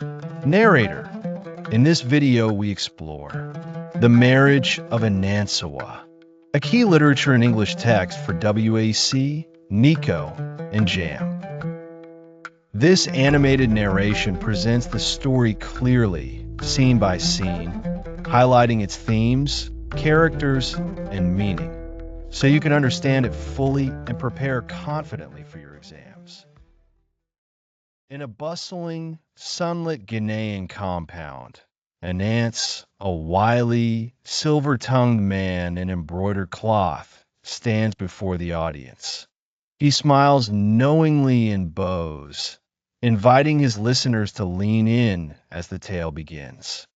Narrator. In this video, we explore the Marriage of Anansewa, a key literature and English text for WAEC, NECO, and JAMB. This animated narration presents the story clearly, scene by scene, highlighting its themes, characters, and meaning, so you can understand it fully and prepare confidently for your exams. In a bustling, sunlit Ghanaian compound, Anance, a wily, silver-tongued man in embroidered cloth, stands before the audience. He smiles knowingly and bows, inviting his listeners to lean in as the tale begins.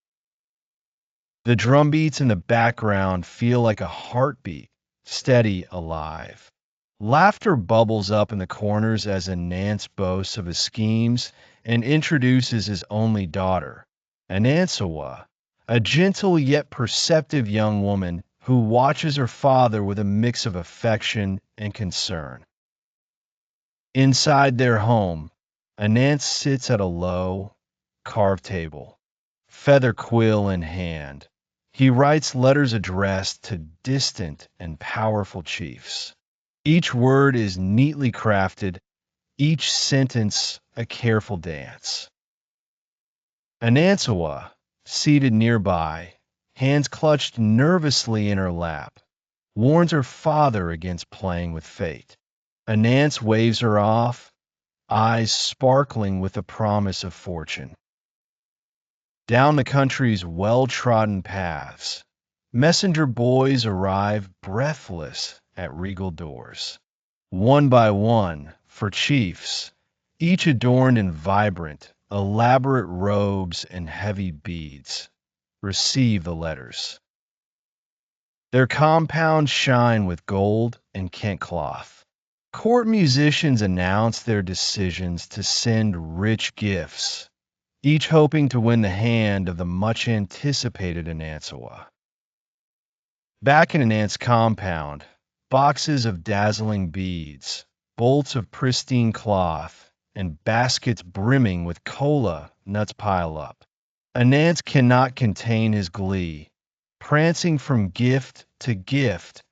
The drum beats in the background feel like a heartbeat, steady, alive. Laughter bubbles up in the corners as Anance boasts of his schemes and introduces his only daughter, Anansewa, a gentle yet perceptive young woman who watches her father with a mix of affection and concern. Inside their home, Anance sits at a low, carved table, feather quill in hand. He writes letters addressed to distant and powerful chiefs. Each word is neatly crafted, each sentence a careful dance. Anansewa, seated nearby, hands clutched nervously in her lap, warns her father against playing with fate. Anance waves her off, eyes sparkling with the promise of fortune. Down the country's well-trodden paths, messenger boys arrive breathless at regal doors. One by one, for chiefs, each adorned in vibrant, elaborate robes and heavy beads, receive the letters. Their compounds shine with gold and Kent cloth. Court musicians announce their decisions to send rich gifts, each hoping to win the hand of the much-anticipated Anansewa. Back in Anance's compound, boxes of dazzling beads, bolts of pristine cloth, and baskets brimming with cola nuts pile up. Anance cannot contain his glee, prancing from gift to gift,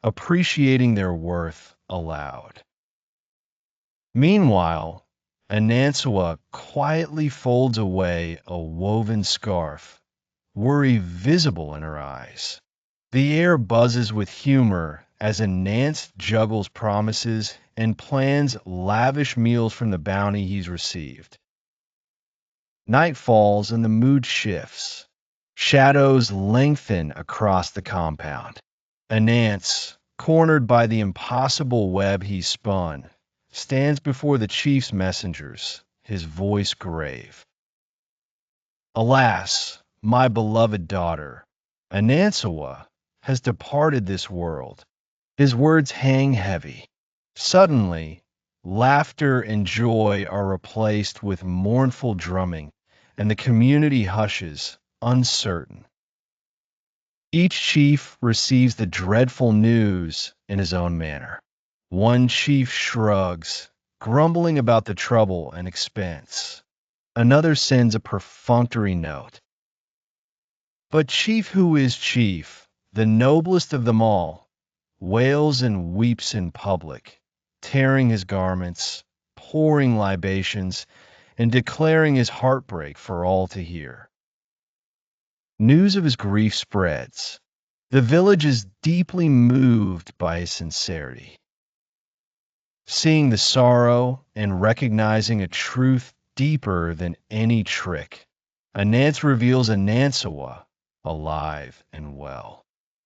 appreciating their worth aloud. Meanwhile, Anansewa quietly folds away a woven scarf, worry visible in her eyes. The air buzzes with humor as Anance juggles promises and plans lavish meals from the bounty he's received. Night falls and the mood shifts. Shadows lengthen across the compound. Anance, cornered by the impossible web he spun, stands before the chief's messengers, his voice grave. Alas, my beloved daughter, Anansewa has departed this world. His words hang heavy. Suddenly, laughter and joy are replaced with mournful drumming, and the community hushes, uncertain. Each chief receives the dreadful news in his own manner. One chief shrugs, grumbling about the trouble and expense. Another sends a perfunctory note. But Chief Who is Chief, the noblest of them all, wails and weeps in public, tearing his garments, pouring libations, and declaring his heartbreak for all to hear. News of his grief spreads. The village is deeply moved by his sincerity. Seeing the sorrow and recognizing a truth deeper than any trick, Anance reveals Anansewa alive and well.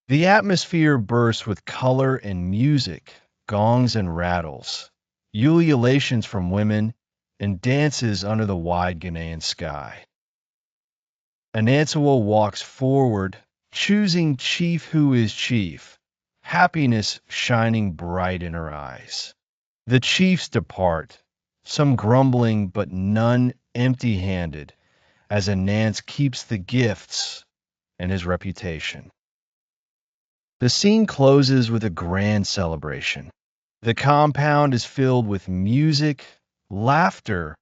The atmosphere bursts with color and music, gongs and rattles, ululations from women, and dances under the wide Ghanaian sky. Anansewa walks forward, choosing Chief Who is Chief, happiness shining bright in her eyes. The chiefs depart, some grumbling but none empty-handed, as Anance keeps the gifts and his reputation. The scene closes with a grand celebration. The compound is filled with music, laughter,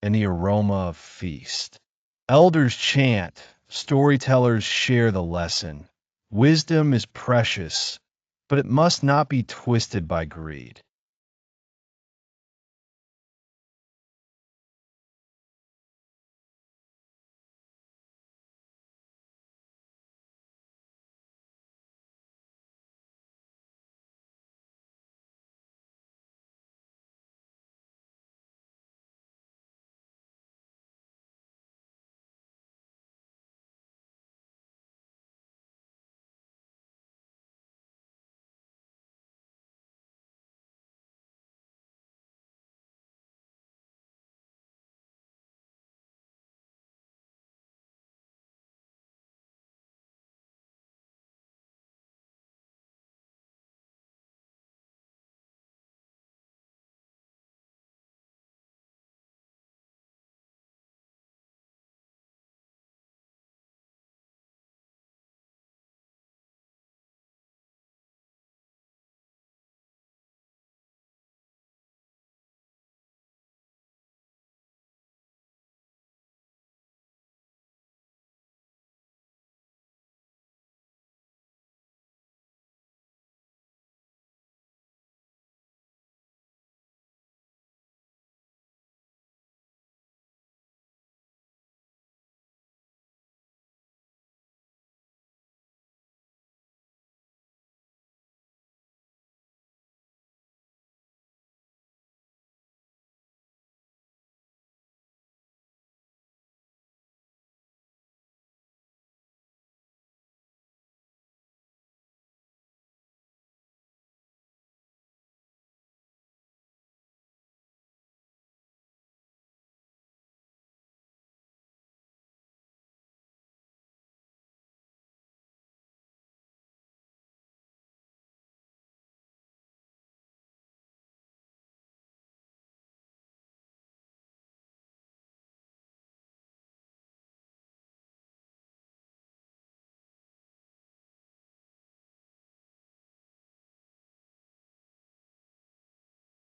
and the aroma of feast. Elders chant, storytellers share the lesson. Wisdom is precious, but it must not be twisted by greed.